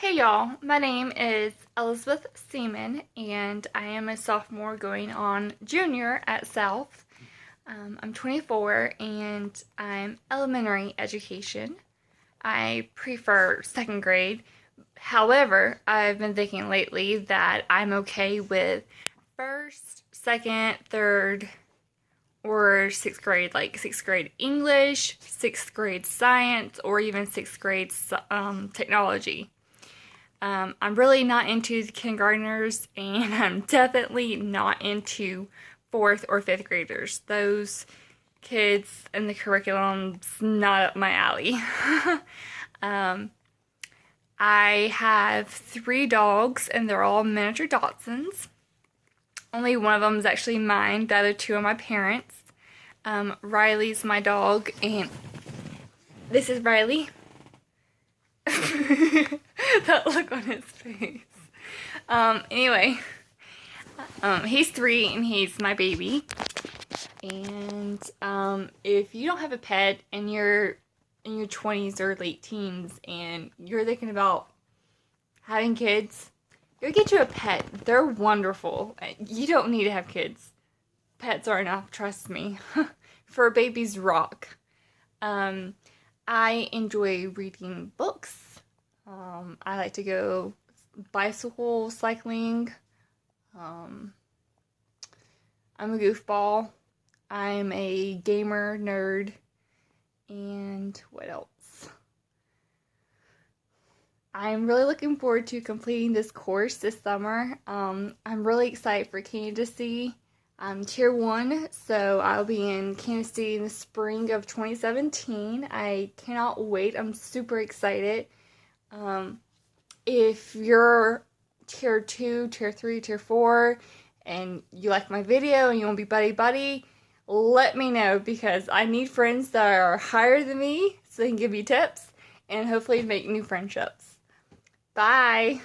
Hey y'all, my name is Elizabeth Seaman and I am a sophomore going on junior at South. I'm 24 and I'm elementary education. I prefer second grade. However, I've been thinking lately that I'm okay with first, second, third, or sixth grade, like sixth grade English, sixth grade science, or even sixth grade technology. I'm really not into the kindergartners, and I'm definitely not into fourth or fifth graders. Those kids and the curriculum's not up my alley. I have 3 dogs, and they're all miniature Dachshunds. Only one of them is actually mine. The other two are my parents. Riley's my dog, and this is Riley. That look on his face. Anyway, he's 3 and he's my baby. And if you don't have a pet and you're in your 20s or late teens and you're thinking about having kids, go get you a pet. They're wonderful. You don't need to have kids. Pets are enough, trust me. For babies rock. I enjoy reading books. I like to go bicycle cycling. I'm a goofball. I'm a gamer nerd. And what else? I'm really looking forward to completing this course this summer. I'm really excited for candidacy. I'm Tier 1, so I'll be in Kansas City in the spring of 2017. I cannot wait. I'm super excited. If you're Tier 2, Tier 3, Tier 4, and you like my video and you want to be buddy-buddy, let me know because I need friends that are higher than me so they can give me tips and hopefully make new friendships. Bye!